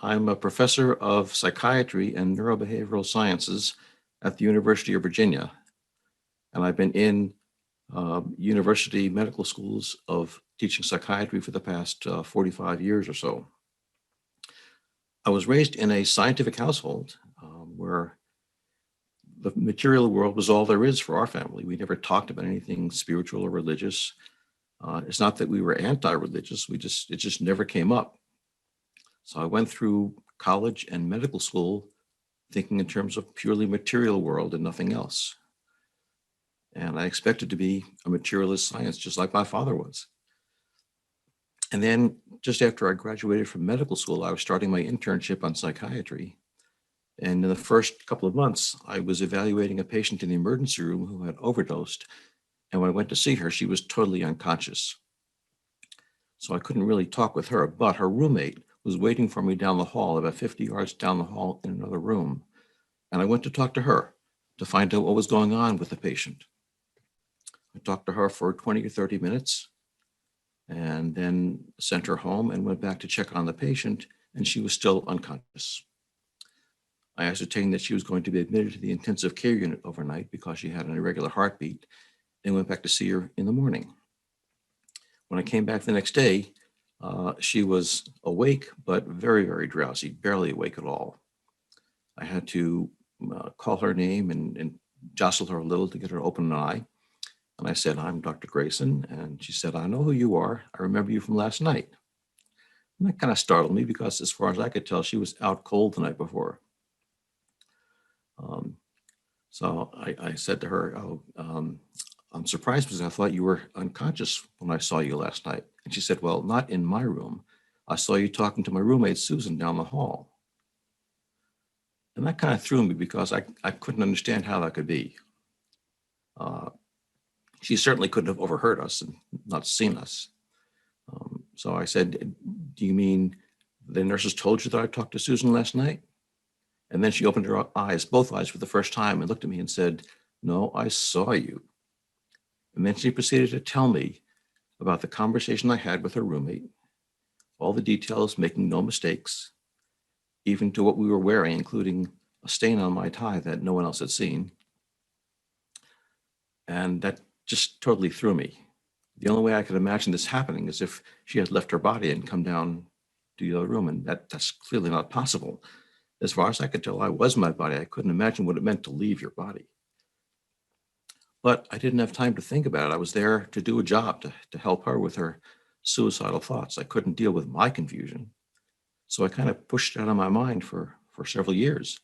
I'm a professor of psychiatry and neurobehavioral sciences at the University of Virginia, and I've been in university medical schools of teaching psychiatry for the past 45 years or so. I was raised in a scientific household where the material world was all there is for our family. We never talked about anything spiritual or religious. It's not that we were anti-religious, it just never came up. So I went through college and medical school thinking in terms of purely material world and nothing else. And I expected to be a materialist science, just like my father was. And then just after I graduated from medical school, I was starting my internship on psychiatry. And in the first couple of months, I was evaluating a patient in the emergency room who had overdosed. And when I went to see her, she was totally unconscious. So I couldn't really talk with her, but her roommate was waiting for me down the hall, about 50 yards down the hall in another room. And I went to talk to her to find out what was going on with the patient. I talked to her for 20 or 30 minutes and then sent her home and went back to check on the patient, and she was still unconscious. I ascertained that she was going to be admitted to the intensive care unit overnight because she had an irregular heartbeat, and went back to see her in the morning. When I came back the next day, she was awake, but very, very drowsy, barely awake at all. I had to call her name and jostle her a little to get her to open an eye. And I said, "I'm Dr. Greyson." And she said, "I know who you are. I remember you from last night." And that kind of startled me because as far as I could tell, she was out cold the night before. So I said to her, "I'm surprised because I thought you were unconscious when I saw you last night." And she said, "Well, not in my room. I saw you talking to my roommate, Susan, down the hall." And that kind of threw me because I couldn't understand how that could be. She certainly couldn't have overheard us and not seen us. So I said, "Do you mean the nurses told you that I talked to Susan last night?" And then she opened her eyes, both eyes for the first time, and looked at me and said, "No, I saw you." And then she proceeded to tell me about the conversation I had with her roommate, all the details, making no mistakes, even to what we were wearing, including a stain on my tie that no one else had seen. And that just totally threw me. The only way I could imagine this happening is if she had left her body and come down to the other room, and that's clearly not possible. As far as I could tell, I was my body. I couldn't imagine what it meant to leave your body. But I didn't have time to think about it. I was there to do a job, to help her with her suicidal thoughts. I couldn't deal with my confusion. So I kind of pushed it out of my mind for several years.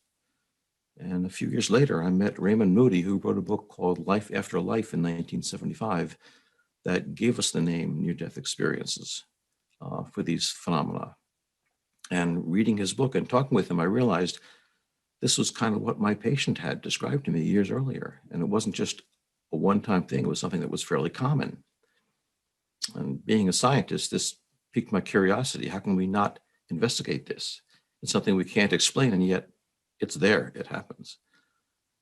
And a few years later, I met Raymond Moody, who wrote a book called Life After Life in 1975 that gave us the name near-death experiences for these phenomena. And reading his book and talking with him, I realized this was kind of what my patient had described to me years earlier. And it wasn't just a one-time thing. It was something that was fairly common. And being a scientist, this piqued my curiosity. How can we not investigate this? It's something we can't explain, and yet it's there. It happens.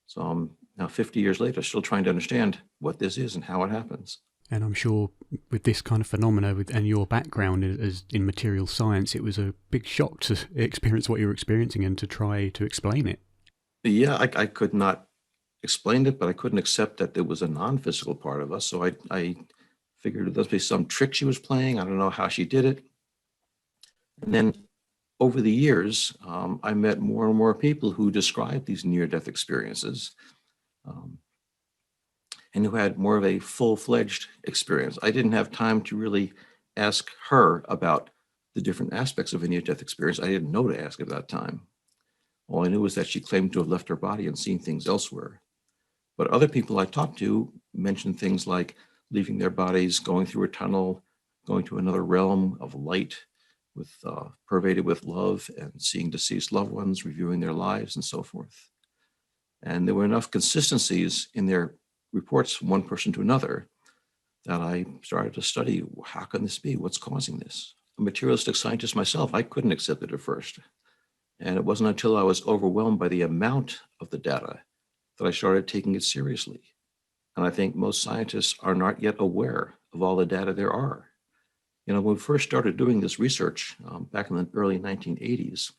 So I'm now 50 years later, still trying to understand what this is and how it happens. And I'm sure with this kind of phenomena and your background as in material science, it was a big shock to experience what you were experiencing and to try to explain it. Yeah, I could not explain it, but I couldn't accept that it was a non-physical part of us. So I figured there must be some trick she was playing. I don't know how she did it. And then over the years, I met more and more people who described these near-death experiences and who had more of a full-fledged experience. I didn't have time to really ask her about the different aspects of a near-death experience. I didn't know to ask at that time. All I knew was that she claimed to have left her body and seen things elsewhere. But other people I talked to mentioned things like leaving their bodies, going through a tunnel, going to another realm of light, pervaded with love and seeing deceased loved ones, reviewing their lives and so forth. And there were enough consistencies in their reports from one person to another that I started to study, how can this be? What's causing this? A materialistic scientist myself, I couldn't accept it at first. And it wasn't until I was overwhelmed by the amount of the data that I started taking it seriously. And I think most scientists are not yet aware of all the data there are. When we first started doing this research back in the early 1980s,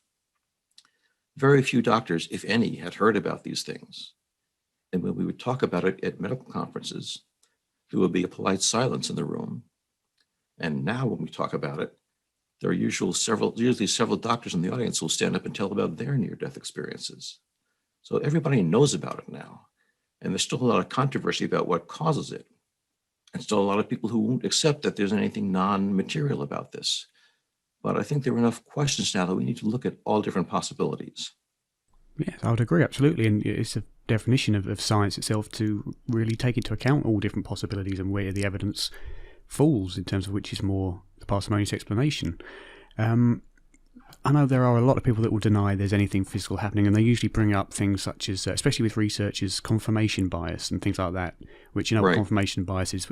very few doctors, if any, had heard about these things. And when we would talk about it at medical conferences, there would be a polite silence in the room. And now when we talk about it, there are usually several doctors in the audience who will stand up and tell about their near-death experiences. So everybody knows about it now. And there's still a lot of controversy about what causes it. And still a lot of people who won't accept that there's anything non-material about this. But I think there are enough questions now that we need to look at all different possibilities. Yes, I would agree, absolutely. And it's a definition of science itself to really take into account all different possibilities and where the evidence falls in terms of which is more the parsimonious explanation. I know there are a lot of people that will deny there's anything physical happening, and they usually bring up things such as, especially with researchers, confirmation bias and things like that, which, Right. what confirmation bias is,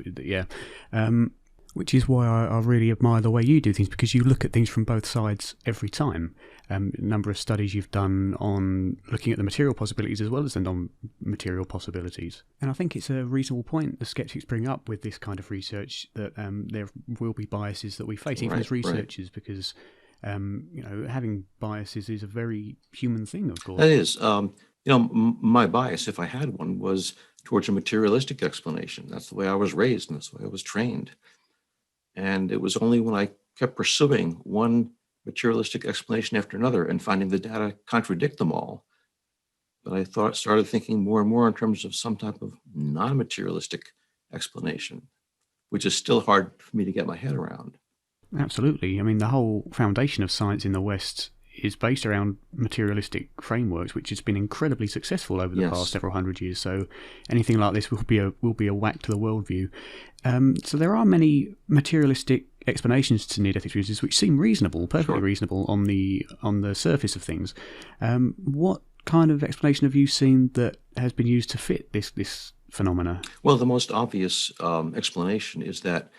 which is why I really admire the way you do things, because you look at things from both sides every time. A number of studies you've done on looking at the material possibilities as well as the non-material possibilities. And I think it's a reasonable point the skeptics bring up with this kind of research, that there will be biases that we face, even as researchers, because having biases is a very human thing, of course. That is. My bias, if I had one, was towards a materialistic explanation. That's the way I was raised, and that's the way I was trained. And it was only when I kept pursuing one materialistic explanation after another and finding the data contradict them all that I started thinking more and more in terms of some type of non-materialistic explanation, which is still hard for me to get my head around. Absolutely. I mean, the whole foundation of science in the West is based around materialistic frameworks, which has been incredibly successful over the past several hundred years. So anything like this will be a whack to the worldview. So there are many materialistic explanations to near-death experiences which seem reasonable, perfectly reasonable on the surface of things. What kind of explanation have you seen that has been used to fit this phenomena? Well, the most obvious explanation is that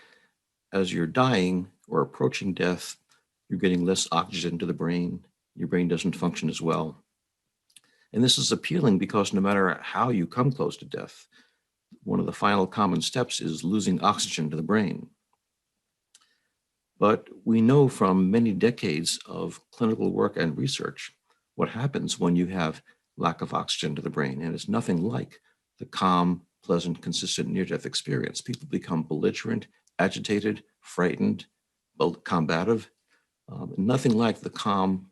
as you're dying or approaching death, you're getting less oxygen to the brain. Your brain doesn't function as well. And this is appealing because no matter how you come close to death, one of the final common steps is losing oxygen to the brain. But we know from many decades of clinical work and research what happens when you have lack of oxygen to the brain. And it's nothing like the calm, pleasant, consistent near-death experience. People become belligerent, agitated, frightened, combative. Nothing like the calm,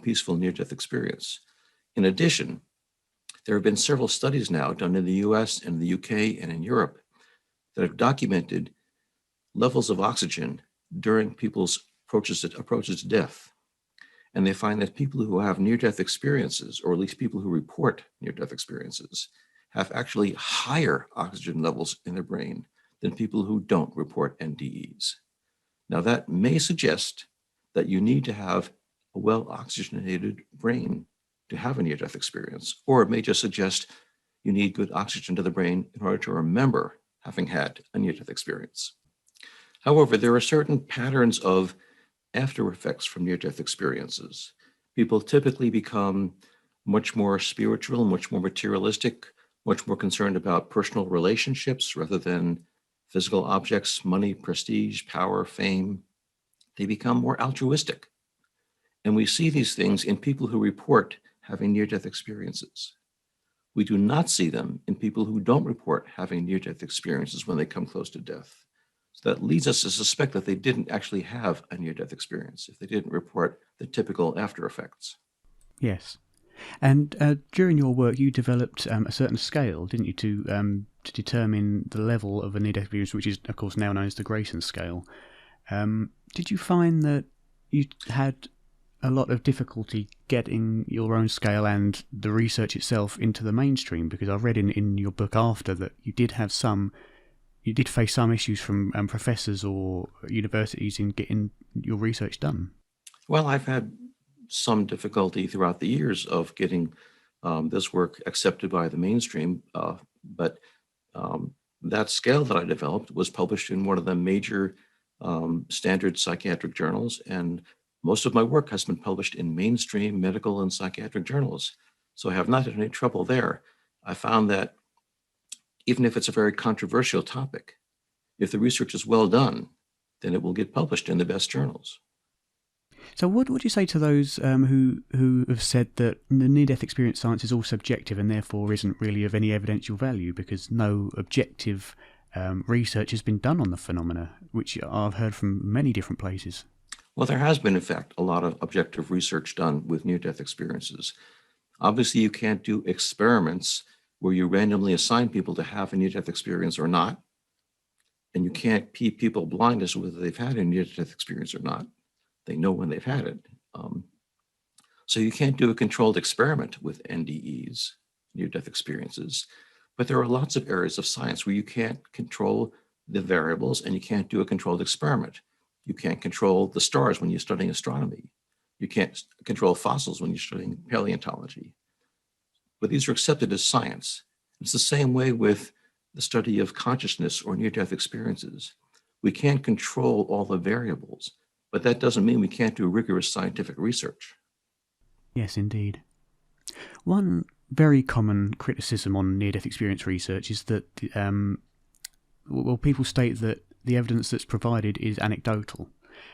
peaceful near-death experience. In addition, there have been several studies now done in the US and the UK and in Europe that have documented levels of oxygen during people's approaches to death. And they find that people who have near-death experiences, or at least people who report near-death experiences, have actually higher oxygen levels in their brain than people who don't report NDEs. Now, that may suggest that you need to have a well-oxygenated brain to have a near-death experience, or it may just suggest you need good oxygen to the brain in order to remember having had a near-death experience. However, there are certain patterns of after effects from near-death experiences. People typically become much more spiritual, much more materialistic, much more concerned about personal relationships rather than physical objects, money, prestige, power, fame. They become more altruistic. And we see these things in people who report having near-death experiences. We do not see them in people who don't report having near-death experiences when they come close to death. So that leads us to suspect that they didn't actually have a near-death experience if they didn't report the typical after effects. Yes. And during your work, you developed a certain scale, didn't you, to determine the level of a near-death experience, which is, of course, now known as the Greyson scale. Did you find that you had a lot of difficulty getting your own scale and the research itself into the mainstream? Because I read in your book after that you did face some issues from professors or universities in getting your research done. Well, I've had some difficulty throughout the years of getting this work accepted by the mainstream, but um, that scale that I developed was published in one of the major standard psychiatric journals, and most of my work has been published in mainstream medical and psychiatric journals. So I have not had any trouble there. I found that even if it's a very controversial topic, if the research is well done, then it will get published in the best journals. So, what would you say to those who have said that the near-death experience science is all subjective and therefore isn't really of any evidential value because no objective research has been done on the phenomena, which I've heard from many different places? Well, there has been, in fact, a lot of objective research done with near-death experiences. Obviously, you can't do experiments where you randomly assign people to have a near-death experience or not, and you can't keep people blind as to whether they've had a near-death experience or not. They know when they've had it. So you can't do a controlled experiment with NDEs, near-death experiences. But there are lots of areas of science where you can't control the variables and you can't do a controlled experiment. You can't control the stars when you're studying astronomy. You can't control fossils when you're studying paleontology. But these are accepted as science. It's the same way with the study of consciousness or near-death experiences. We can't control all the variables, but that doesn't mean we can't do rigorous scientific research. Yes, indeed. One very common criticism on near-death experience research is that, people state that the evidence that's provided is anecdotal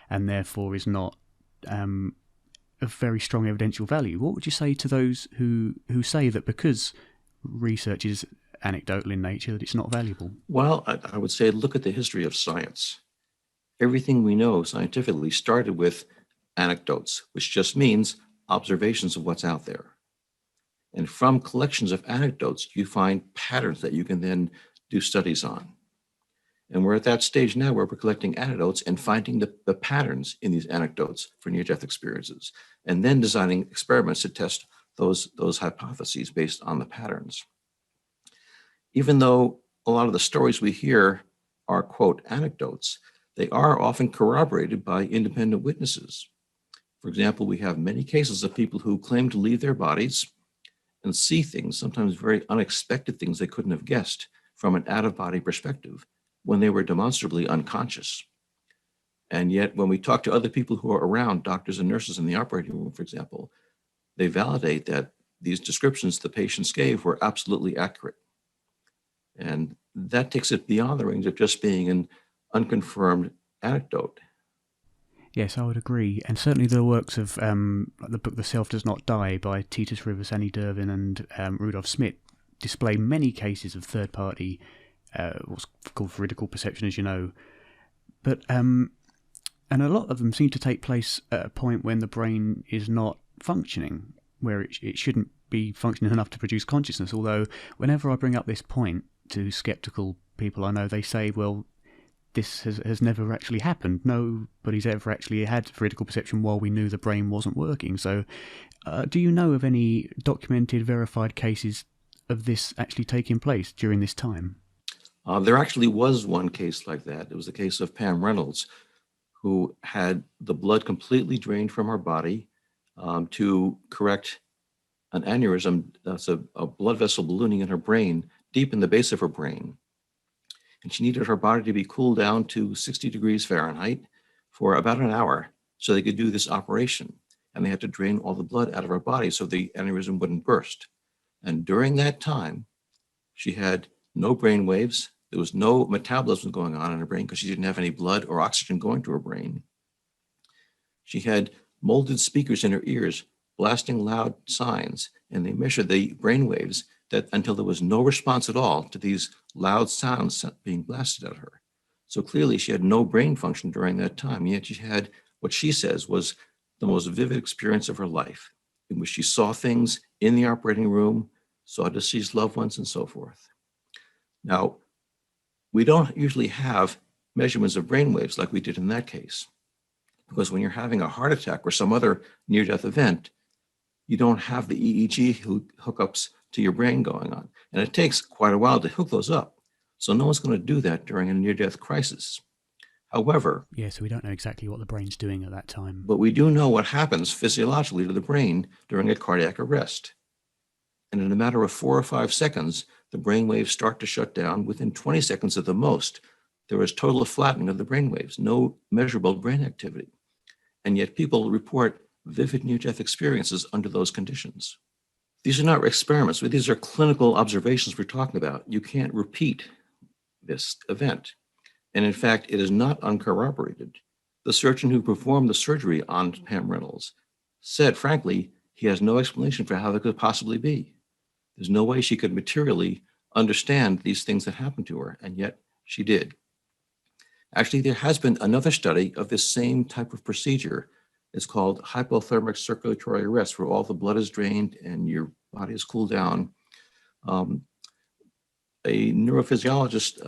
and therefore is not of very strong evidential value. What would you say to those who say that because research is anecdotal in nature, that it's not valuable? Well, I would say look at the history of science. Everything we know scientifically started with anecdotes, which just means observations of what's out there. And from collections of anecdotes, you find patterns that you can then do studies on. And we're at that stage now where we're collecting anecdotes and finding the patterns in these anecdotes for near-death experiences, and then designing experiments to test those hypotheses based on the patterns. Even though a lot of the stories we hear are, quote, anecdotes, they are often corroborated by independent witnesses. For example, we have many cases of people who claim to leave their bodies and see things, sometimes very unexpected things they couldn't have guessed from an out-of-body perspective, when they were demonstrably unconscious. And yet, when we talk to other people who are around, doctors and nurses in the operating room, for example, they validate that these descriptions the patients gave were absolutely accurate. And that takes it beyond the range of just being an unconfirmed anecdote. Yes, I would agree. And certainly the works of the book The Self Does Not Die by Titus Rivers, Annie Dervin and Rudolf Smith display many cases of third-party what's called veridical perception, as you know. But and a lot of them seem to take place at a point when the brain is not functioning, where it shouldn't be functioning enough to produce consciousness. Although whenever I bring up this point to skeptical people I know, they say, well, this has never actually happened. Nobody's ever actually had veridical perception while we knew the brain wasn't working. So do you know of any documented, verified cases of this actually taking place during this time? There actually was one case like that. It was the case of Pam Reynolds, who had the blood completely drained from her body to correct an aneurysm. That's a blood vessel ballooning in her brain, deep in the base of her brain. And she needed her body to be cooled down to 60 degrees Fahrenheit for about an hour so they could do this operation. And they had to drain all the blood out of her body so the aneurysm wouldn't burst. And during that time, she had no brain waves. There was no metabolism going on in her brain because she didn't have any blood or oxygen going to her brain. She had molded speakers in her ears blasting loud signs, and they measured the brain waves that until there was no response at all to these loud sounds being blasted at her. So clearly she had no brain function during that time, yet she had what she says was the most vivid experience of her life, in which she saw things in the operating room, saw deceased loved ones, and so forth. Now, we don't usually have measurements of brain waves like we did in that case, because when you're having a heart attack or some other near-death event, you don't have the EEG hookups to your brain going on. And it takes quite a while to hook those up. So no one's going to do that during a near-death crisis. However, Yeah, so we don't know exactly what the brain's doing at that time. but we do know what happens physiologically to the brain during a cardiac arrest. And in a matter of 4 or 5 seconds, the brain waves start to shut down. Within 20 seconds at the most, there is total flattening of the brain waves, no measurable brain activity. And yet people report vivid near-death experiences under those conditions. These are not experiments, but these are clinical observations we're talking about. You can't repeat this event. And in fact, it is not uncorroborated. The surgeon who performed the surgery on Pam Reynolds said, frankly, he has no explanation for how that could possibly be. There's no way she could materially understand these things that happened to her, and yet she did. Actually, there has been another study of this same type of procedure. It's called hypothermic circulatory arrest, where all the blood is drained and your body is cooled down. A neurophysiologist,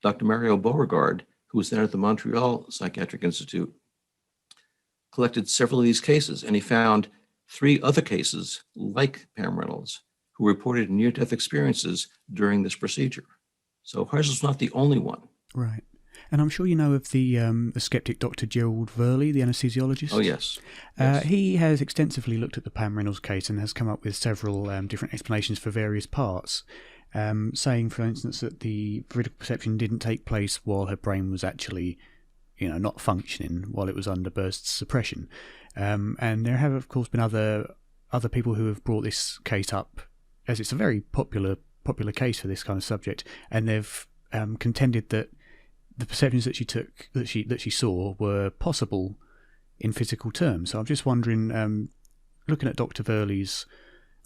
Dr. Mario Beauregard, who was then at the Montreal Psychiatric Institute, collected several of these cases, and he found 3 other cases like Pam Reynolds who reported near-death experiences during this procedure. So hers was not the only one. Right. And I'm sure you know of the skeptic Dr. Gerald Verley, the anesthesiologist. Oh, yes. Yes. He has extensively looked at the Pam Reynolds case and has come up with several different explanations for various parts, saying, for instance, that the veridical perception didn't take place while her brain was actually, not functioning, while it was under burst suppression. And there have, of course, been other people who have brought this case up, as it's a very popular case for this kind of subject, and they've contended that the perceptions that she saw were possible in physical terms. So I'm just wondering, looking at Dr. Verley's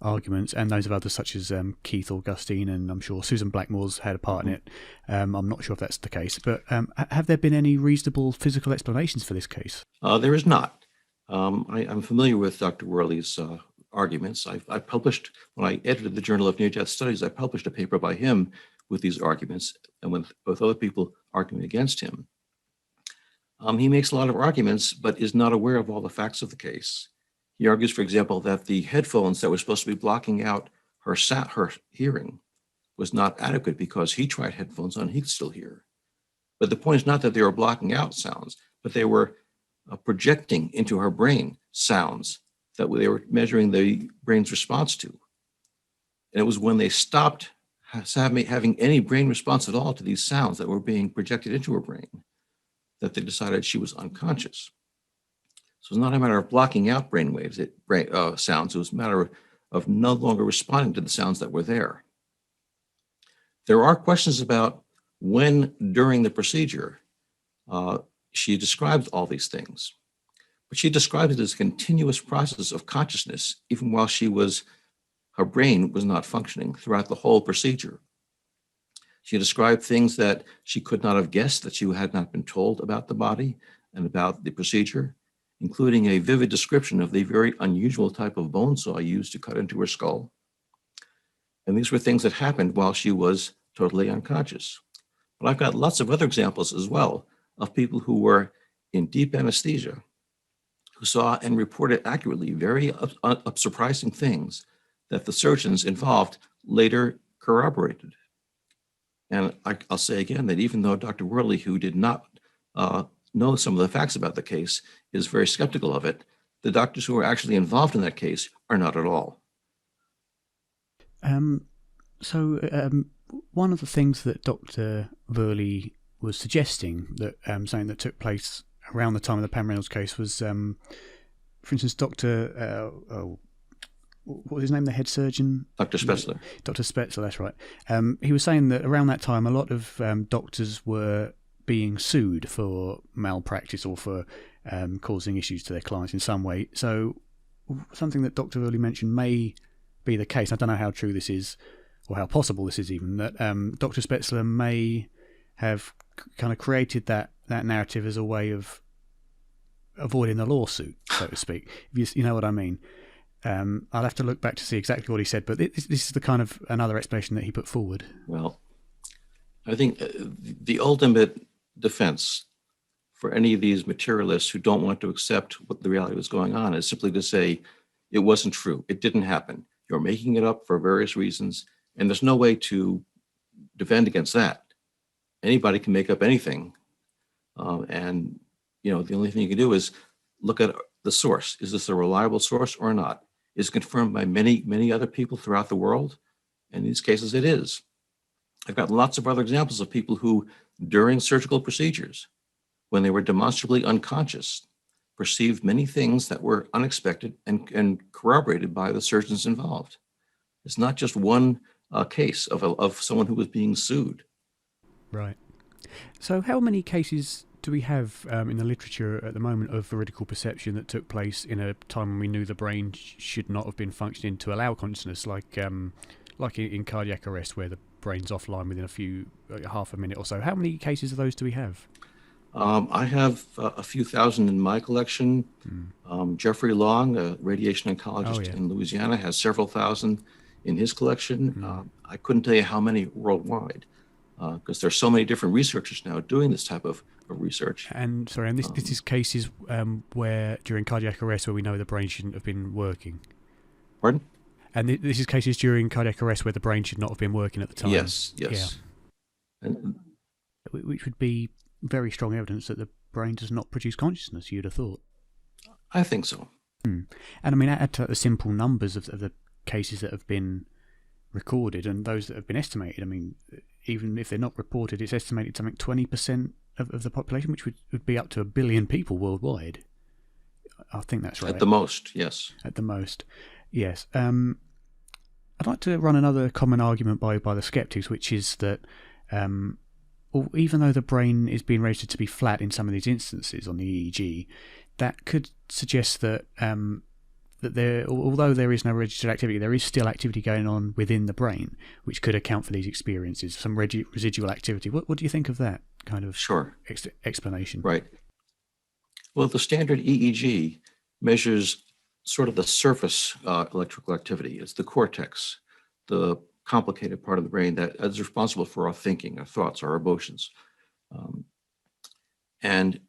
arguments and those of others such as Keith Augustine, and I'm sure Susan Blackmore's had a part in it. I'm not sure if that's the case, but have there been any reasonable physical explanations for this case? There is not. I'm familiar with Dr. Worley's arguments. I published, when I edited the Journal of Near-Death Studies, I published a paper by him with these arguments and with other people arguing against him. He makes a lot of arguments, but is not aware of all the facts of the case. He argues, for example, that the headphones that were supposed to be blocking out her hearing was not adequate because he tried headphones on, he could still hear. But the point is not that they were blocking out sounds, but they were projecting into her brain sounds that they were measuring the brain's response to. And it was when they stopped having any brain response at all to these sounds that were being projected into her brain that they decided she was unconscious. So it's not a matter of blocking out brain waves, sounds. It was a matter of no longer responding to the sounds that were there. There are questions about when, during the procedure, she described all these things. But she described it as a continuous process of consciousness, even while her brain was not functioning throughout the whole procedure. She described things that she could not have guessed, that she had not been told about the body and about the procedure, including a vivid description of the very unusual type of bone saw used to cut into her skull. And these were things that happened while she was totally unconscious. But I've got lots of other examples as well of people who were in deep anesthesia, who saw and reported accurately very surprising things that the surgeons involved later corroborated. And I'll say again that even though Dr. Worley, who did not know some of the facts about the case, is very skeptical of it, the doctors who are actually involved in that case are not at all. One of the things that Dr. Verley was suggesting, that something that took place around the time of the Pam Reynolds case, was, for instance, what was his name, the head surgeon? Dr. Spetzler. Dr. Spetzler, that's right. He was saying that around that time, a lot of doctors were being sued for malpractice or for causing issues to their clients in some way. So something that Dr. Verley mentioned may be the case. I don't know how true this is, or how possible this is even, that Dr. Spetzler may have kind of created that narrative as a way of avoiding the lawsuit, so to speak. If you know what I mean. I'll have to look back to see exactly what he said, but this is the kind of another explanation that he put forward. Well, I think the ultimate defense for any of these materialists who don't want to accept what the reality was going on is simply to say, it wasn't true. It didn't happen. You're making it up for various reasons, and there's no way to defend against that. anybody can make up anything. And, the only thing you can do is look at the source. Is this a reliable source or not? Is it confirmed by many, many other people throughout the world? In these cases, it is. I've got lots of other examples of people who, during surgical procedures, when they were demonstrably unconscious, perceived many things that were unexpected and corroborated by the surgeons involved. It's not just one case of someone who was being sued. Right. So how many cases do we have in the literature at the moment of veridical perception that took place in a time when we knew the brain should not have been functioning to allow consciousness, like in cardiac arrest where the brain's offline within half a minute or so? How many cases of those do we have? I have a few thousand in my collection. Jeffrey Long, a radiation oncologist in Louisiana, has several thousand in his collection. I couldn't tell you how many worldwide, because there's so many different researchers now doing this type of research. And this is cases where during cardiac arrest where we know the brain shouldn't have been working. Pardon? And this is cases during cardiac arrest where the brain should not have been working at the time. Yes. Yeah. Which would be very strong evidence that the brain does not produce consciousness, you'd have thought. I think so. And I mean, add to the simple numbers of the cases that have been recorded and those that have been estimated. I mean, even if they're not reported, it's estimated something 20% of the population, which would be up to 1 billion people worldwide. I think that's right. At the most, yes. At the most, yes. I'd like to run another common argument by the skeptics, which is that even though the brain is being rated to be flat in some of these instances on the EEG, that could suggest that although there is no registered activity, there is still activity going on within the brain, which could account for these experiences, some residual activity. What do you think of that kind of explanation? Right. Well, the standard EEG measures sort of the surface electrical activity. It's the cortex, the complicated part of the brain that is responsible for our thinking, our thoughts, our emotions. And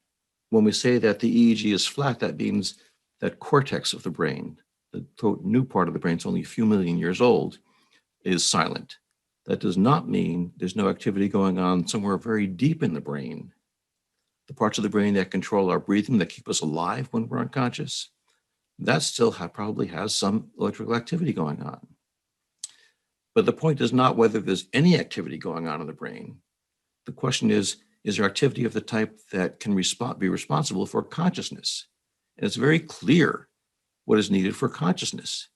when we say that the EEG is flat, that means that cortex of the brain, the new part of the brain, it's only a few million years old, is silent. That does not mean there's no activity going on somewhere very deep in the brain. The parts of the brain that control our breathing, that keep us alive when we're unconscious, that still probably has some electrical activity going on. But the point is not whether there's any activity going on in the brain. The question is there activity of the type that can be responsible for consciousness? And it's very clear what is needed for consciousness.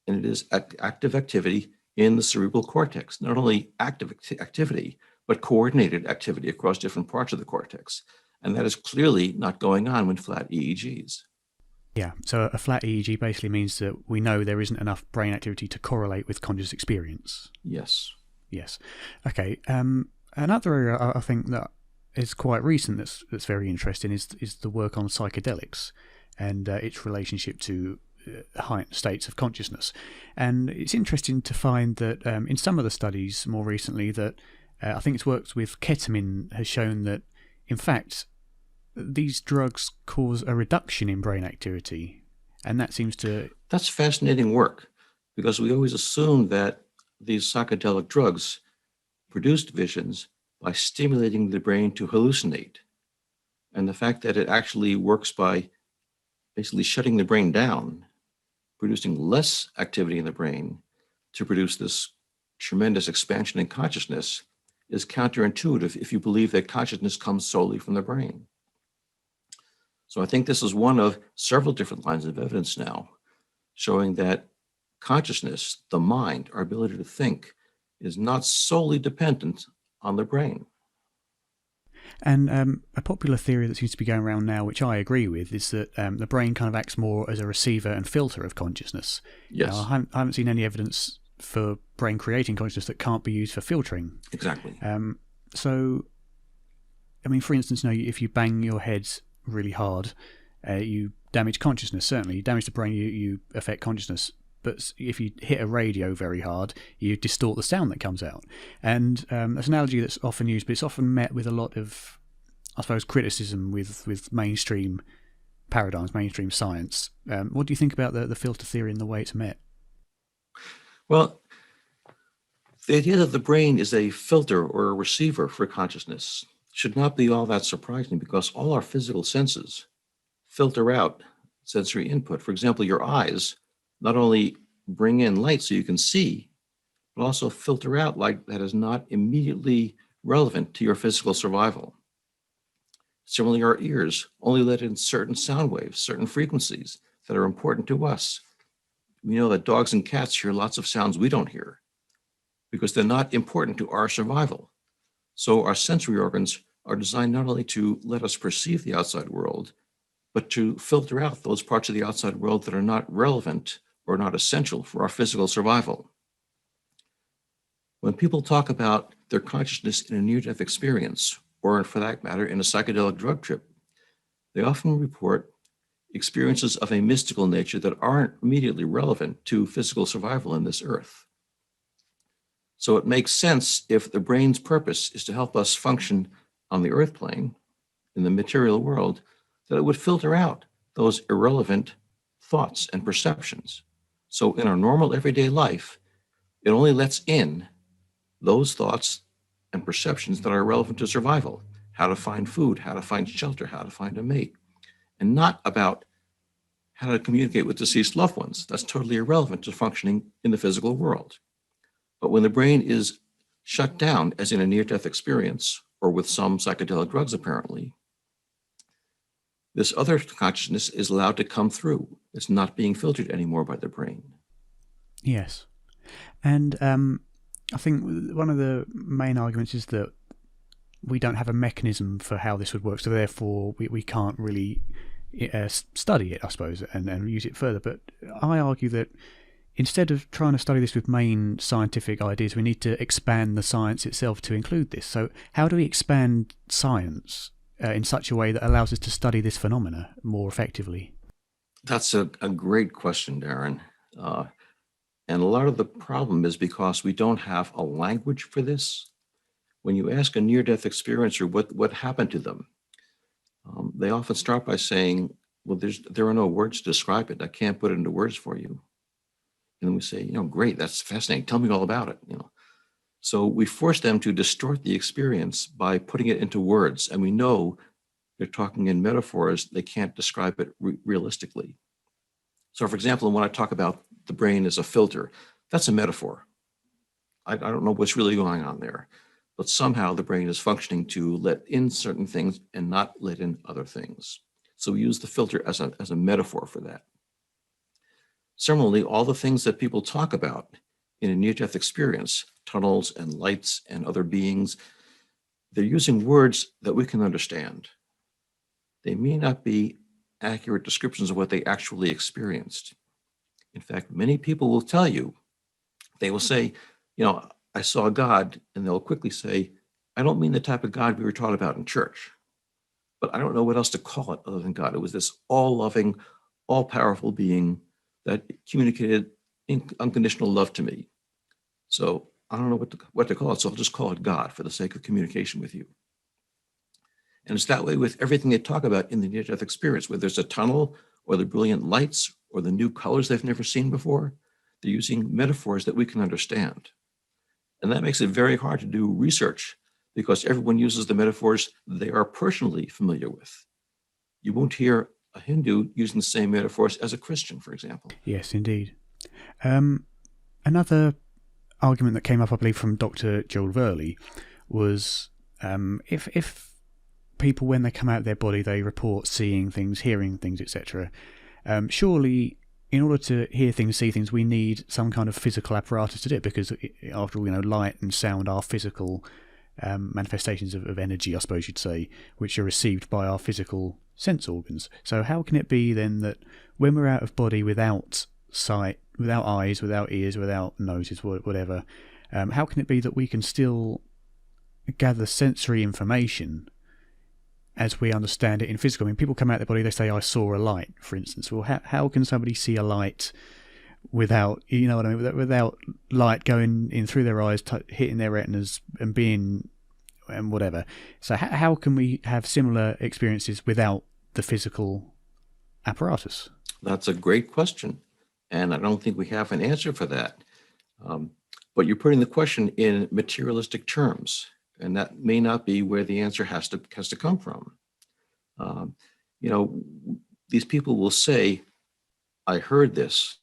And it is active activity in the cerebral cortex, not only active activity, but coordinated activity across different parts of the cortex. And that is clearly not going on with flat EEGs. Yeah, so a flat EEG basically means that we know there isn't enough brain activity to correlate with conscious experience. Yes. Yes. Okay. Another area I think that is quite recent that's very interesting is the work on psychedelics and its relationship to heightened states of consciousness. And it's interesting to find that in some of the studies more recently that I think it's worked with ketamine has shown that, in fact, these drugs cause a reduction in brain activity. And that seems to... That's fascinating work, because we always assume that these psychedelic drugs produced visions by stimulating the brain to hallucinate. And the fact that it actually works by basically shutting the brain down, producing less activity in the brain to produce this tremendous expansion in consciousness is counterintuitive if you believe that consciousness comes solely from the brain. So I think this is one of several different lines of evidence now showing that consciousness, the mind, our ability to think, is not solely dependent on the brain. And a popular theory that seems to be going around now, which I agree with, is that the brain kind of acts more as a receiver and filter of consciousness. Yes. Now, I haven't seen any evidence for brain creating consciousness that can't be used for filtering. Exactly. So, I mean, for instance, if you bang your head really hard, you damage consciousness. Certainly, you damage the brain, you affect consciousness. But if you hit a radio very hard, you distort the sound that comes out. And that's an analogy that's often used, but it's often met with a lot of, I suppose, criticism with mainstream paradigms, mainstream science. What do you think about the filter theory and the way it's met? Well, The idea that the brain is a filter or a receiver for consciousness should not be all that surprising because all our physical senses filter out sensory input. For example, your eyes not only bring in light so you can see, but also filter out light that is not immediately relevant to your physical survival. Similarly, our ears only let in certain sound waves, certain frequencies that are important to us. We know that dogs and cats hear lots of sounds we don't hear because they're not important to our survival. So our sensory organs are designed not only to let us perceive the outside world, but to filter out those parts of the outside world that are not relevant or not essential for our physical survival. When people talk about their consciousness in a near-death experience, or for that matter, in a psychedelic drug trip, they often report experiences of a mystical nature that aren't immediately relevant to physical survival on this earth. So it makes sense if the brain's purpose is to help us function on the earth plane, in the material world, that it would filter out those irrelevant thoughts and perceptions. So in our normal everyday life, it only lets in those thoughts and perceptions that are relevant to survival, how to find food, how to find shelter, how to find a mate, and not about how to communicate with deceased loved ones. That's totally irrelevant to functioning in the physical world. But when the brain is shut down, as in a near-death experience, or with some psychedelic drugs apparently, this other consciousness is allowed to come through. It's not being filtered anymore by the brain. Yes. And I think one of the main arguments is that we don't have a mechanism for how this would work, so therefore we can't really study it, I suppose, and use it further. But I argue that instead of trying to study this with main scientific ideas, we need to expand the science itself to include this. So how do we expand science in such a way that allows us to study this phenomena more effectively? That's a great question, Darren. And a lot of the problem is because we don't have a language for this. When you ask a near-death experiencer what happened to them, they often start by saying, well, there are no words to describe it. I can't put it into words for you. And then we say, great, that's fascinating. Tell me all about it. So we force them to distort the experience by putting it into words. And we know they're talking in metaphors. They can't describe it realistically. So for example, when I talk about the brain as a filter, that's a metaphor. I don't know what's really going on there, but somehow the brain is functioning to let in certain things and not let in other things. So we use the filter as a metaphor for that. Similarly, all the things that people talk about in a near-death experience, tunnels and lights and other beings, they're using words that we can understand. They may not be accurate descriptions of what they actually experienced. In fact, many people will tell you, they will say, I saw God, and they'll quickly say, I don't mean the type of God we were taught about in church, but I don't know what else to call it other than God. It was this all-loving, all-powerful being that communicated unconditional love to me. So I don't know what to call it, so I'll just call it God for the sake of communication with you. And it's that way with everything they talk about in the near-death experience, whether it's a tunnel or the brilliant lights or the new colors they've never seen before. They're using metaphors that we can understand. And that makes it very hard to do research because everyone uses the metaphors they are personally familiar with. You won't hear a Hindu using the same metaphors as a Christian, for example. Yes, indeed. Another argument that came up, I believe, from Dr. Joel Verley was if people, when they come out of their body, they report seeing things, hearing things, etc. Surely, in order to hear things, see things, we need some kind of physical apparatus to do it, because after all, light and sound are physical manifestations of energy, I suppose you'd say, which are received by our physical sense organs. So how can it be then that when we're out of body without sight, without eyes, without ears, without noses, whatever, how can it be that we can still gather sensory information as we understand it in physical? I mean, people come out of their body, they say, I saw a light, for instance. Well, how can somebody see a light without, without light going in through their eyes, hitting their retinas and being, and whatever. So how can we have similar experiences without the physical apparatus? That's a great question. And I don't think we have an answer for that. But you're putting the question in materialistic terms, and that may not be where the answer has to come from. Um, you know, these people will say, I heard this,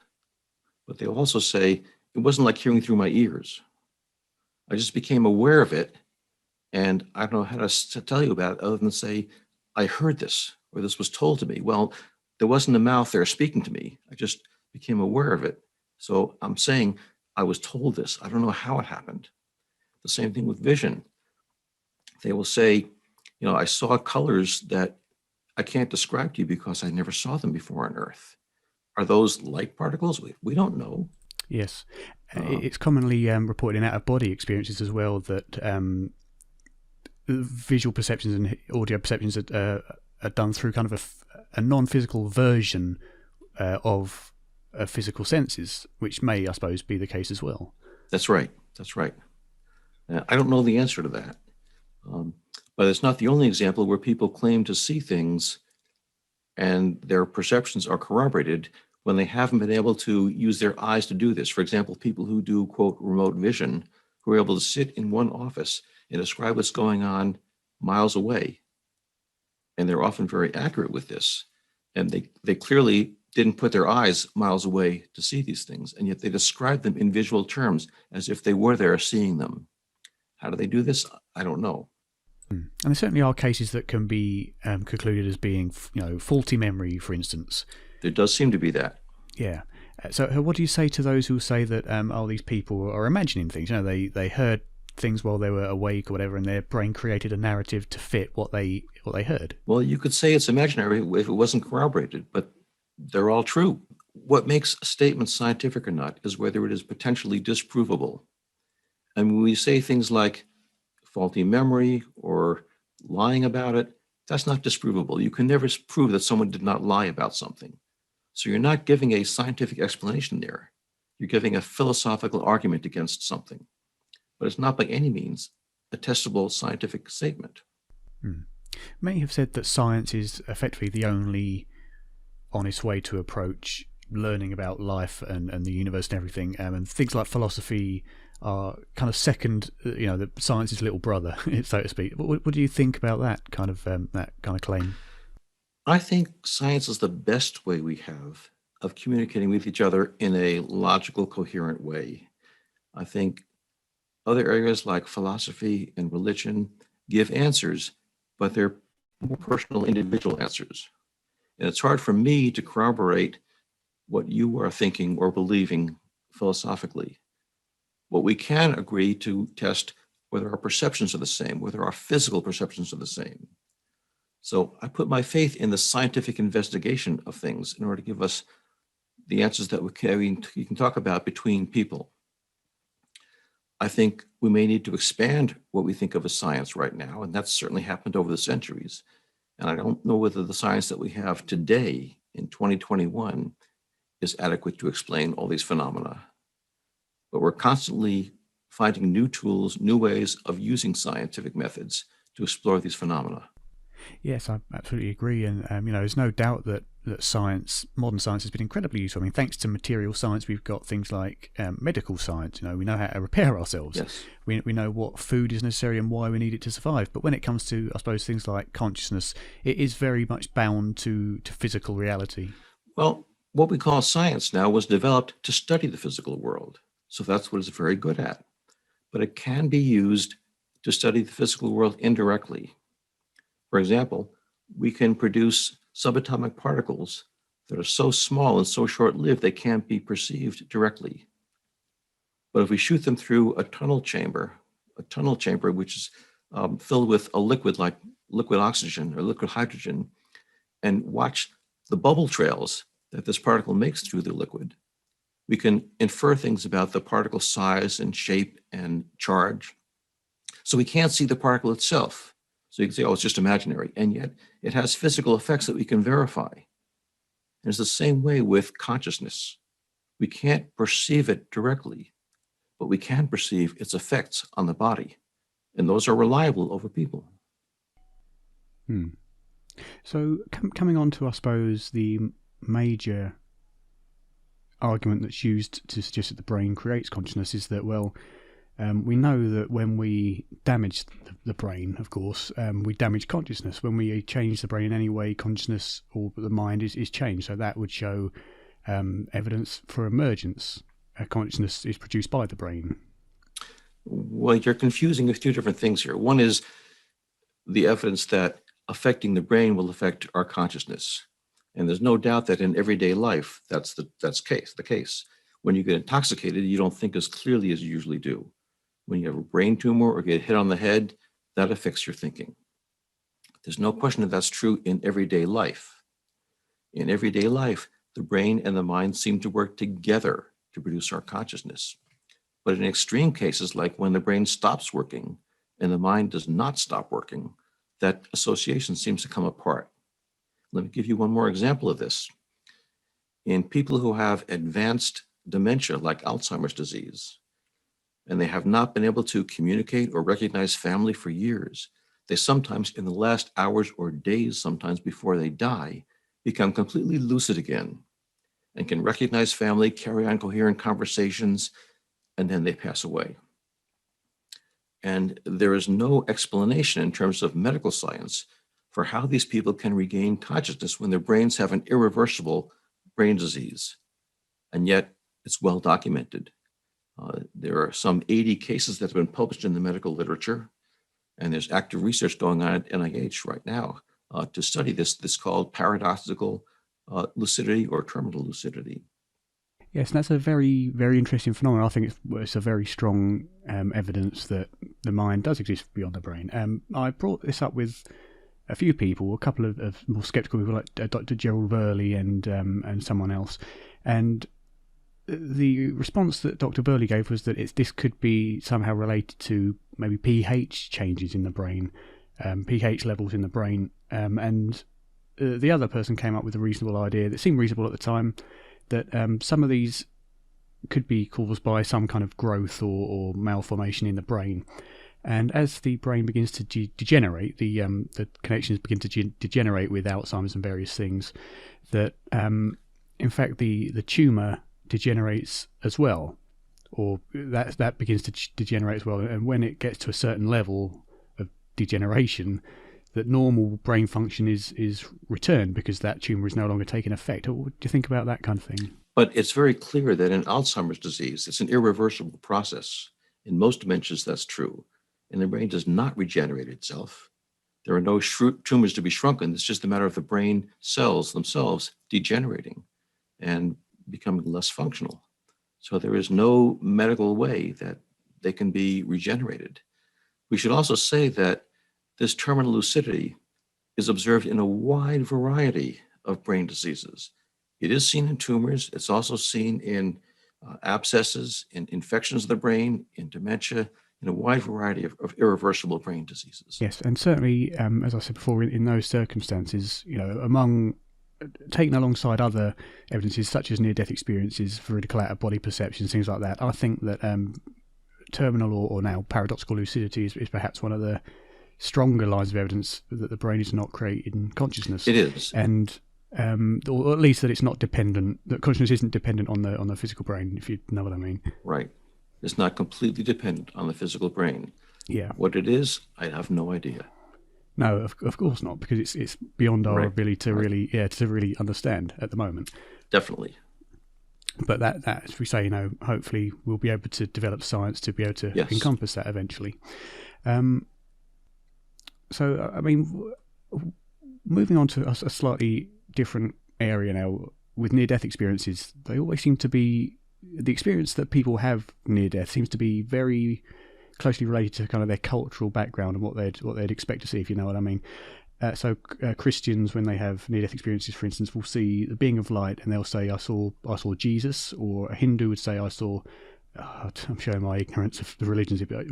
but they'll also say, it wasn't like hearing through my ears. I just became aware of it, and I don't know how to tell you about it other than say, I heard this, or this was told to me. Well, there wasn't a mouth there speaking to me. I just became aware of it. So I'm saying I was told this. I don't know how it happened. The same thing with vision. They will say, I saw colors that I can't describe to you because I never saw them before on Earth. Are those light particles? We don't know. Yes. It's commonly reported in out-of-body experiences as well that visual perceptions and audio perceptions are done through kind of a non-physical version of physical senses, which may, I suppose, be the case as well. That's right. I don't know the answer to that. But it's not the only example where people claim to see things and their perceptions are corroborated when they haven't been able to use their eyes to do this. For example, people who do, quote, remote vision, who are able to sit in one office and describe what's going on miles away. And they're often very accurate with this. And they clearly didn't put their eyes miles away to see these things, and yet they describe them in visual terms as if they were there seeing them. How do they do this? I don't know. And there certainly are cases that can be concluded as being, faulty memory, for instance. There does seem to be that. Yeah. So what do you say to those who say that, these people are imagining things? They heard things while they were awake or whatever, and their brain created a narrative to fit what they heard. Well, you could say it's imaginary if it wasn't corroborated, but they're all true. What makes a statement scientific or not is whether it is potentially disprovable. And when we say things like faulty memory or lying about it, that's not disprovable. You can never prove that someone did not lie about something. So you're not giving a scientific explanation there. You're giving a philosophical argument against something. But it's not by any means a testable scientific statement. Many have said that science is effectively the only honest way to approach learning about life and the universe and everything, and things like philosophy are kind of second, the science's little brother, so to speak. What do you think about that kind of claim? I think science is the best way we have of communicating with each other in a logical, coherent way. I think other areas like philosophy and religion give answers, but they're more personal, individual answers. And it's hard for me to corroborate what you are thinking or believing philosophically. What we can agree to test whether our perceptions are the same, whether our physical perceptions are the same. So I put my faith in the scientific investigation of things in order to give us the answers that we can talk about between people. I think we may need to expand what we think of as science right now, and that's certainly happened over the centuries. And I don't know whether the science that we have today in 2021 is adequate to explain all these phenomena. But we're constantly finding new tools, new ways of using scientific methods to explore these phenomena. Yes, I absolutely agree. And, there's no doubt that science, modern science, has been incredibly useful. I mean, thanks to material science, we've got things like medical science. We know how to repair ourselves. Yes. We know what food is necessary and why we need it to survive. But when it comes to, I suppose, things like consciousness, it is very much bound to physical reality. Well, what we call science now was developed to study the physical world. So that's what it's very good at. But it can be used to study the physical world indirectly. For example, we can produce subatomic particles that are so small and so short-lived they can't be perceived directly. But if we shoot them through a tunnel chamber which is filled with a liquid like liquid oxygen or liquid hydrogen, and watch the bubble trails that this particle makes through the liquid, we can infer things about the particle size and shape and charge. So we can't see the particle itself. So you can say, oh, it's just imaginary. And yet it has physical effects that we can verify. And it's the same way with consciousness. We can't perceive it directly, but we can perceive its effects on the body. And those are reliable over people. So coming on to, I suppose, the major argument that's used to suggest that the brain creates consciousness is that, well, we know that when we damage the brain, of course, we damage consciousness. When we change the brain in any way, consciousness or the mind is changed. So that would show evidence for emergence. Consciousness is produced by the brain. Well, you're confusing a few different things here. One is the evidence that affecting the brain will affect our consciousness. And there's no doubt that in everyday life, that's the case. When you get intoxicated, you don't think as clearly as you usually do. When you have a brain tumor or get hit on the head, that affects your thinking. There's no question that that's true in everyday life. In everyday life, the brain and the mind seem to work together to produce our consciousness. But in extreme cases, like when the brain stops working and the mind does not stop working, that association seems to come apart. Let me give you one more example of this. In people who have advanced dementia, like Alzheimer's disease, and they have not been able to communicate or recognize family for years, they sometimes, in the last hours or days, sometimes before they die, become completely lucid again and can recognize family, carry on coherent conversations, and then they pass away. And there is no explanation in terms of medical science for how these people can regain consciousness when their brains have an irreversible brain disease. And yet it's well documented. There are some 80 cases that have been published in the medical literature, and there's active research going on at NIH right now to study this called paradoxical lucidity or terminal lucidity. Yes, that's a very, very interesting phenomenon. I think it's a very strong evidence that the mind does exist beyond the brain. I brought this up with a few people, a couple of more skeptical people like Dr. Gerald Burley and someone else. And the response that Dr. Burley gave was that this could be somehow related to maybe pH changes in the brain, pH levels in the brain. And the other person came up with a reasonable idea that seemed reasonable at the time, that some of these could be caused by some kind of growth or malformation in the brain. And as the brain begins to degenerate, the connections begin to degenerate with Alzheimer's and various things, that in fact the tumour degenerates as well, or that begins to degenerate as well. And when it gets to a certain level of degeneration, that normal brain function is returned because that tumour is no longer taking effect. What do you think about that kind of thing? But it's very clear that in Alzheimer's disease, it's an irreversible process. In most dementias, that's true. And the brain does not regenerate itself. There are no tumors to be shrunken. It's just a matter of the brain cells themselves degenerating and becoming less functional. So there is no medical way that they can be regenerated. We should also say that this terminal lucidity is observed in a wide variety of brain diseases. It is seen in tumors. It's also seen in abscesses, in infections of the brain, in dementia, in a wide variety of irreversible brain diseases. Yes, and certainly, as I said before, in those circumstances, among taken alongside other evidences such as near-death experiences, veridical out-of-body perceptions, things like that, I think that terminal or now paradoxical lucidity is perhaps one of the stronger lines of evidence that the brain is not creating consciousness. It is, and or at least that it's not dependent. That consciousness isn't dependent on the physical brain, if you know what I mean. Right. It's not completely dependent on the physical brain. Yeah. What it is, I have no idea. No, of course not, because it's beyond our ability to really understand at the moment. Definitely. But that as we say, hopefully we'll be able to develop science to be able to encompass that eventually. So, I mean, moving on to a slightly different area now, with near-death experiences, they always seem to be, the experience that people have near-death seems to be very closely related to kind of their cultural background and what they'd expect to see, if you know what I mean. So Christians, when they have near-death experiences, for instance, will see the being of light, and they'll say, "I saw Jesus," or a Hindu would say, "I saw." I'm showing my ignorance of the religions, but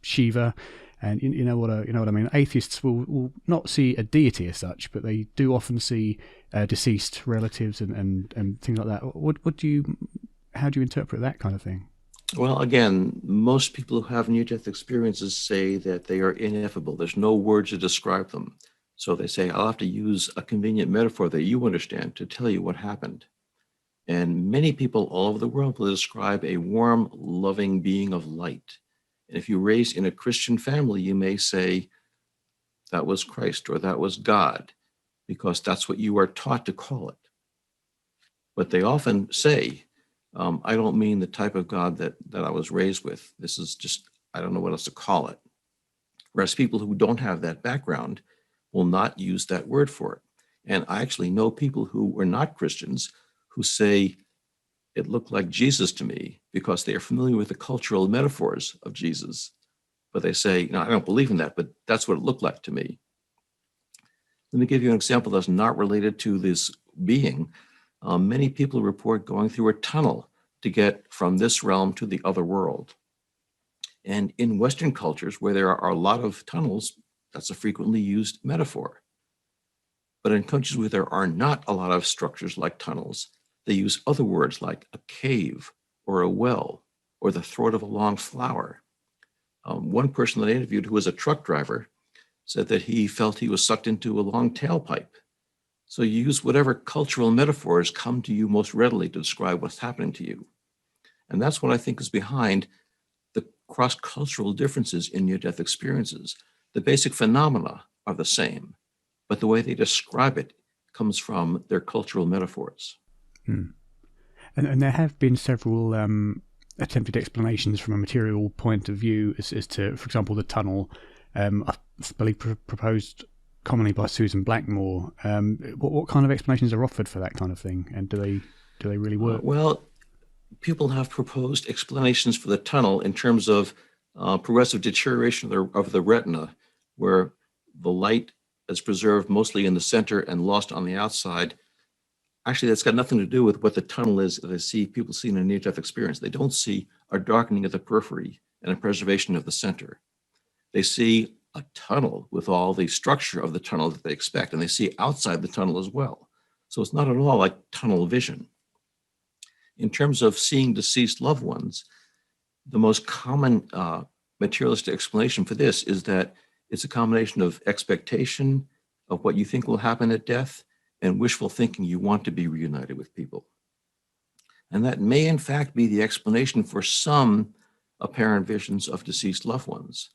Shiva, and you know what I mean. Atheists will not see a deity as such, but they do often see deceased relatives and things like that. How do you interpret that kind of thing? Well, again, most people who have near-death experiences say that they are ineffable. There's no word to describe them. So they say, I'll have to use a convenient metaphor that you understand to tell you what happened. And many people all over the world will describe a warm, loving being of light. And if you're raised in a Christian family, you may say, that was Christ or that was God, because that's what you are taught to call it. But they often say, I don't mean the type of God that I was raised with. This is just, I don't know what else to call it. Whereas people who don't have that background will not use that word for it. And I actually know people who were not Christians who say, it looked like Jesus to me, because they are familiar with the cultural metaphors of Jesus. But they say, no, I don't believe in that, but that's what it looked like to me. Let me give you an example that's not related to this being. Many people report going through a tunnel to get from this realm to the other world. And in Western cultures, where there are a lot of tunnels, that's a frequently used metaphor. But in countries where there are not a lot of structures like tunnels, they use other words like a cave or a well or the throat of a long flower. One person that I interviewed who was a truck driver said that he felt he was sucked into a long tailpipe. So you use whatever cultural metaphors come to you most readily to describe what's happening to you. And that's what I think is behind the cross-cultural differences in near-death experiences. The basic phenomena are the same, but the way they describe it comes from their cultural metaphors. And there have been several attempted explanations from a material point of view as to, for example, the tunnel. I believe proposed commonly by Susan Blackmore. What kind of explanations are offered for that kind of thing, and do they really work? Well, people have proposed explanations for the tunnel in terms of progressive deterioration of the retina, where the light is preserved mostly in the center and lost on the outside. Actually, that's got nothing to do with what the tunnel is that I see people see in a near-death experience. They don't see a darkening of the periphery and a preservation of the center. They see a tunnel with all the structure of the tunnel that they expect, and they see outside the tunnel as well. So it's not at all like tunnel vision. In terms of seeing deceased loved ones, the most common materialistic explanation for this is that it's a combination of expectation of what you think will happen at death and wishful thinking you want to be reunited with people. And that may in fact be the explanation for some apparent visions of deceased loved ones.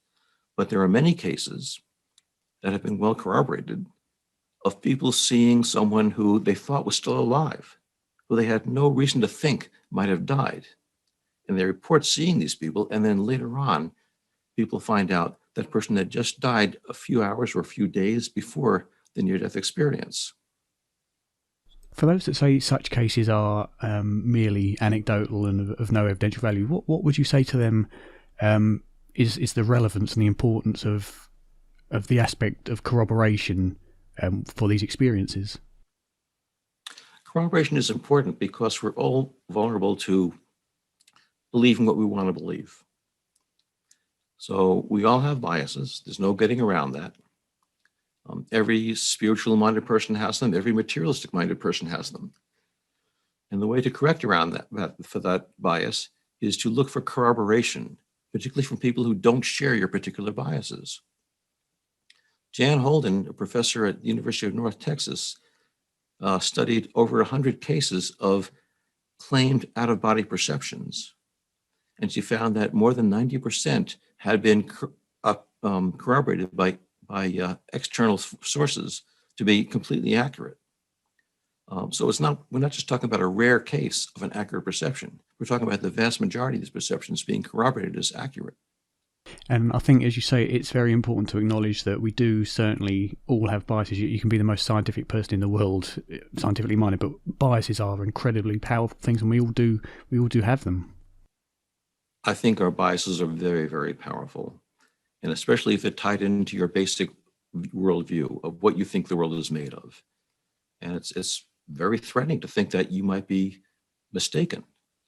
But there are many cases that have been well corroborated of people seeing someone who they thought was still alive, who they had no reason to think might have died. And they report seeing these people, and then later on, people find out that person had just died a few hours or a few days before the near-death experience. For those that say such cases are merely anecdotal and of no evidential value, what would you say to them is the relevance and the importance of the aspect of corroboration for these experiences? Corroboration is important because we're all vulnerable to believing what we want to believe. So we all have biases. There's no getting around that. Every spiritual-minded person has them. Every materialistic-minded person has them. And the way to correct around that bias is to look for corroboration, particularly from people who don't share your particular biases. Jan Holden, a professor at the University of North Texas, studied over 100 cases of claimed out-of-body perceptions. And she found that more than 90% had been corroborated by external sources to be completely accurate. So we're not just talking about a rare case of an accurate perception. We're talking about the vast majority of these perceptions being corroborated as accurate. And I think, as you say, it's very important to acknowledge that we do certainly all have biases. You can be the most scientific person in the world, scientifically minded, but biases are incredibly powerful things, and we all do have them. I think our biases are very, very powerful. And especially if it tied into your basic worldview of what you think the world is made of. And it's very threatening to think that you might be mistaken.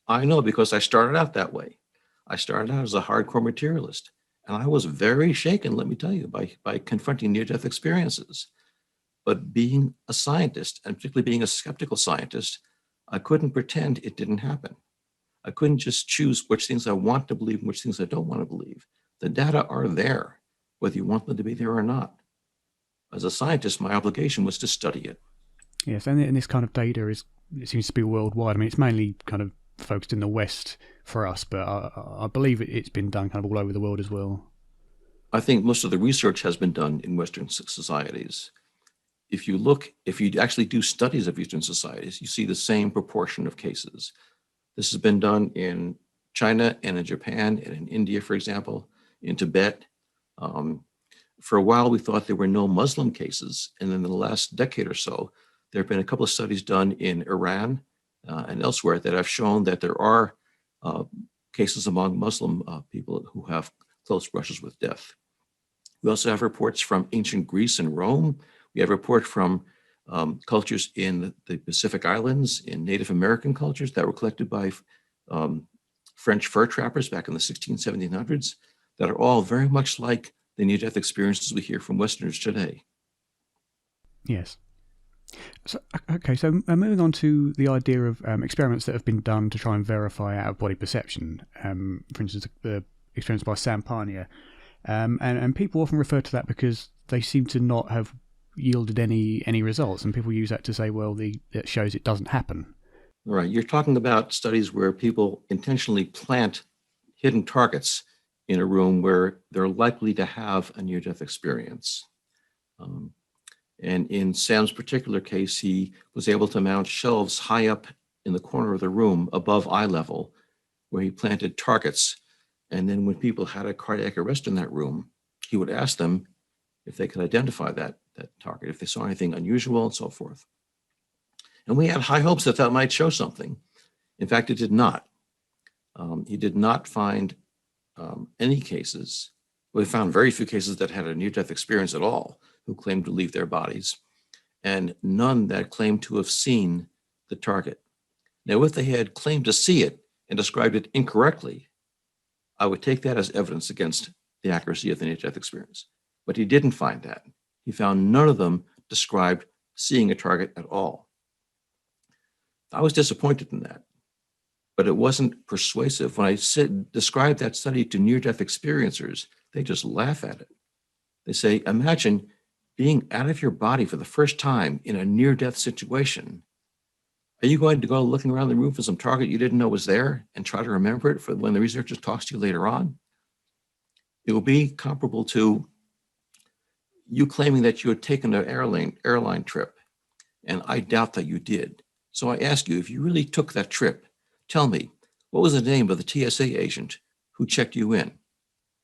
I know, because I started out that way. I started out as a hardcore materialist, and I was very shaken, let me tell you, by confronting near-death experiences. But being a scientist, and particularly being a skeptical scientist, I couldn't pretend it didn't happen. I couldn't just choose which things I want to believe and which things I don't want to believe. The data are there, whether you want them to be there or not. As a scientist, my obligation was to study it. Yes, and this kind of data it seems to be worldwide. I mean, it's mainly kind of focused in the West for us, but I believe it's been done kind of all over the world as well. I think most of the research has been done in Western societies. If you actually do studies of Eastern societies, you see the same proportion of cases. This has been done in China and in Japan and in India, for example, in Tibet. For a while, we thought there were no Muslim cases. And in the last decade or so, there have been a couple of studies done in Iran and elsewhere that have shown that there are cases among Muslim people who have close brushes with death. We also have reports from ancient Greece and Rome. We have reports from cultures in the Pacific Islands, in Native American cultures that were collected by French fur trappers back in the 1700s that are all very much like the near-death experiences we hear from Westerners today. Yes. So, okay, so moving on to the idea of experiments that have been done to try and verify out-of-body perception. For instance, the experience by Sam Parnia. And people often refer to that because they seem to not have yielded any results, and people use that to say, well, that shows it doesn't happen. Right. You're talking about studies where people intentionally plant hidden targets in a room where they're likely to have a near-death experience. And in Sam's particular case, he was able to mount shelves high up in the corner of the room above eye level where he planted targets. And then when people had a cardiac arrest in that room, he would ask them if they could identify that target, if they saw anything unusual and so forth. And we had high hopes that that might show something. In fact, it did not. He did not find any cases. We found very few cases that had a near-death experience at all who claimed to leave their bodies, and none that claimed to have seen the target. Now, if they had claimed to see it and described it incorrectly, I would take that as evidence against the accuracy of the near-death experience. But he didn't find that. He found none of them described seeing a target at all. I was disappointed in that, but it wasn't persuasive. When I described that study to near-death experiencers, they just laugh at it. They say, imagine being out of your body for the first time in a near-death situation. Are you going to go looking around the room for some target you didn't know was there and try to remember it for when the researcher talks to you later on? It will be comparable to you claiming that you had taken an airline trip, and I doubt that you did. So I ask you, if you really took that trip, tell me, what was the name of the TSA agent who checked you in?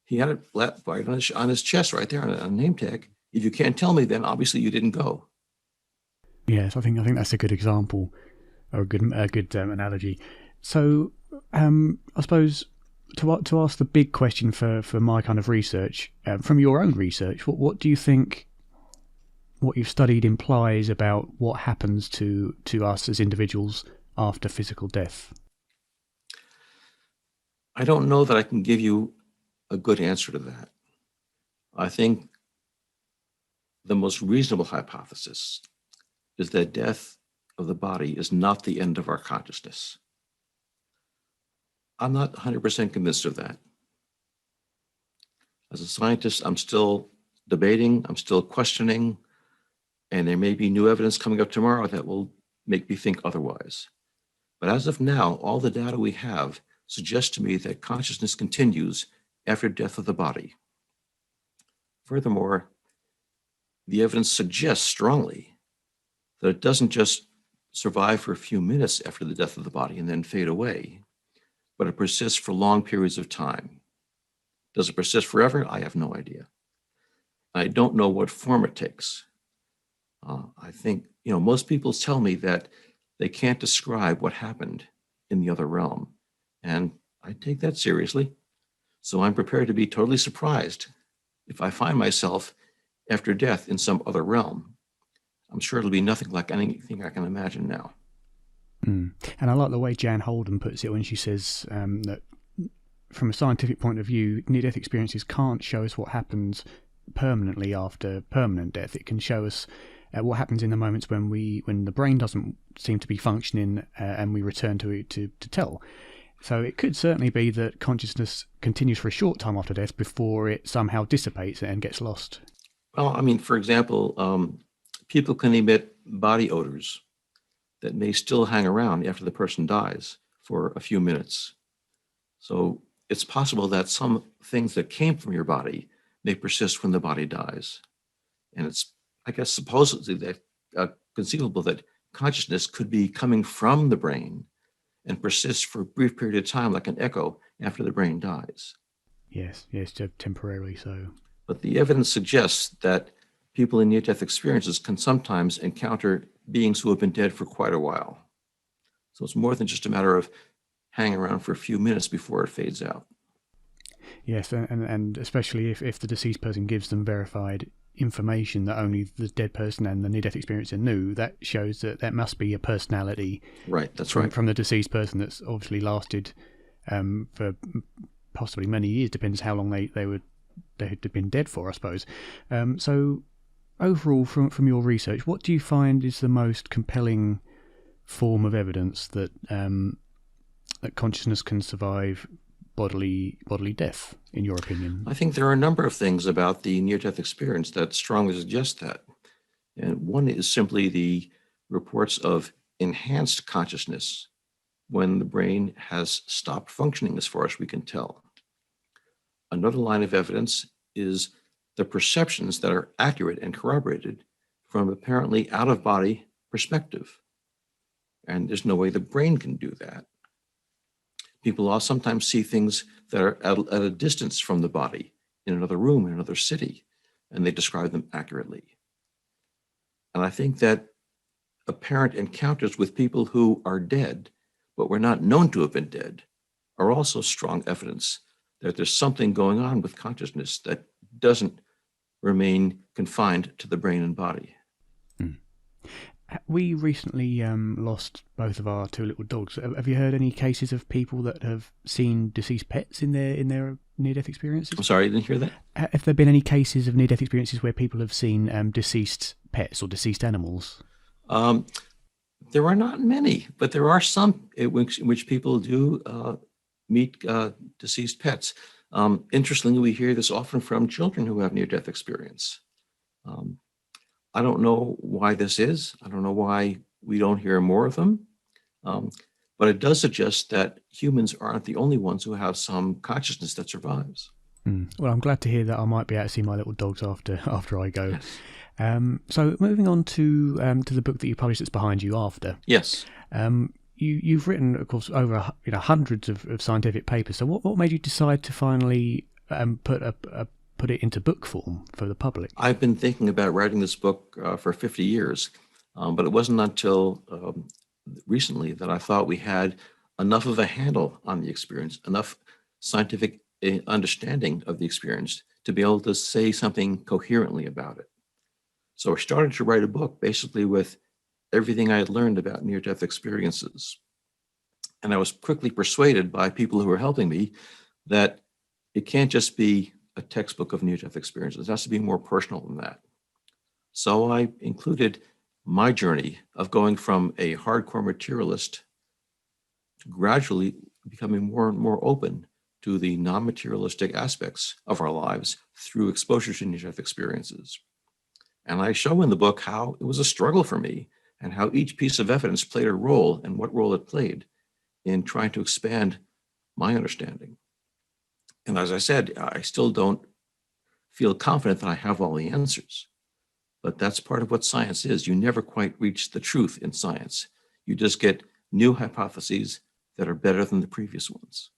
He had it right on his chest right there on a name tag. If you can't tell me, then obviously you didn't go. Yes, I think that's a good example, or a good analogy. So I suppose to ask the big question for my kind of research, from your own research, what do you think what you've studied implies about what happens to us as individuals after physical death? I don't know that I can give you a good answer to that. I think the most reasonable hypothesis is that death of the body is not the end of our consciousness. I'm not 100% convinced of that. As a scientist, I'm still debating, I'm still questioning, and there may be new evidence coming up tomorrow that will make me think otherwise. But as of now, all the data we have suggests to me that consciousness continues after death of the body. Furthermore, the evidence suggests strongly that it doesn't just survive for a few minutes after the death of the body and then fade away, but it persists for long periods of time. Does it persist forever? I have no idea. I don't know what form it takes. I think, most people tell me that they can't describe what happened in the other realm, and I take that seriously. So I'm prepared to be totally surprised if I find myself after death in some other realm. I'm sure it'll be nothing like anything I can imagine now. And I like the way Jan Holden puts it when she says that from a scientific point of view, near-death experiences can't show us what happens permanently after permanent death. It can show us what happens in the moments when the brain doesn't seem to be functioning and we return to it to tell. So it could certainly be that consciousness continues for a short time after death before it somehow dissipates and gets lost. Well, for example, people can emit body odors that may still hang around after the person dies for a few minutes. So it's possible that some things that came from your body may persist when the body dies. And it's, I guess, supposedly that conceivable that consciousness could be coming from the brain and persist for a brief period of time, like an echo after the brain dies. Yes, temporarily so. But the evidence suggests that people in near-death experiences can sometimes encounter beings who have been dead for quite a while. So it's more than just a matter of hanging around for a few minutes before it fades out. Yes, and especially if the deceased person gives them verified information that only the dead person and the near-death experiencer knew, that shows that that must be a personality. Right, that's from, right. From the deceased person that's obviously lasted for possibly many years, depends how long they had been dead for, I suppose. So overall, from your research, what do you find is the most compelling form of evidence that that consciousness can survive bodily death, in your opinion? I think there are a number of things about the near-death experience that strongly suggest that. And one is simply the reports of enhanced consciousness when the brain has stopped functioning, as far as we can tell. Another line of evidence is the perceptions that are accurate and corroborated from apparently out-of-body perspective. And there's no way the brain can do that. People all sometimes see things that are at a distance from the body, in another room, in another city, and they describe them accurately. And I think that apparent encounters with people who are dead, but were not known to have been dead, are also strong evidence that there's something going on with consciousness that doesn't remain confined to the brain and body. We recently lost both of our two little dogs. Have you heard any cases of people that have seen deceased pets in their near-death experiences? I'm sorry, I didn't hear that. Have there been any cases of near-death experiences where people have seen deceased pets or deceased animals? There are not many, but there are some in which people do meet deceased pets. Interestingly, we hear this often from children who have near-death experience. I don't know why this is. I don't know why we don't hear more of them. But it does suggest that humans aren't the only ones who have some consciousness that survives. Well, I'm glad to hear that I might be able to see my little dogs after I go. Yes. So moving on to the book that you published that's behind you after. Yes. You've written, of course, over hundreds of scientific papers. So what made you decide to finally put it into book form for the public? I've been thinking about writing this book for 50 years, but it wasn't until recently that I thought we had enough of a handle on the experience, enough scientific understanding of the experience to be able to say something coherently about it. So I started to write a book basically with everything I had learned about near-death experiences. And I was quickly persuaded by people who were helping me that it can't just be a textbook of near-death experiences. It has to be more personal than that. So I included my journey of going from a hardcore materialist to gradually becoming more and more open to the non-materialistic aspects of our lives through exposure to near-death experiences. And I show in the book how it was a struggle for me and how each piece of evidence played a role and what role it played in trying to expand my understanding. And as I said, I still don't feel confident that I have all the answers, but that's part of what science is. You never quite reach the truth in science. You just get new hypotheses that are better than the previous ones.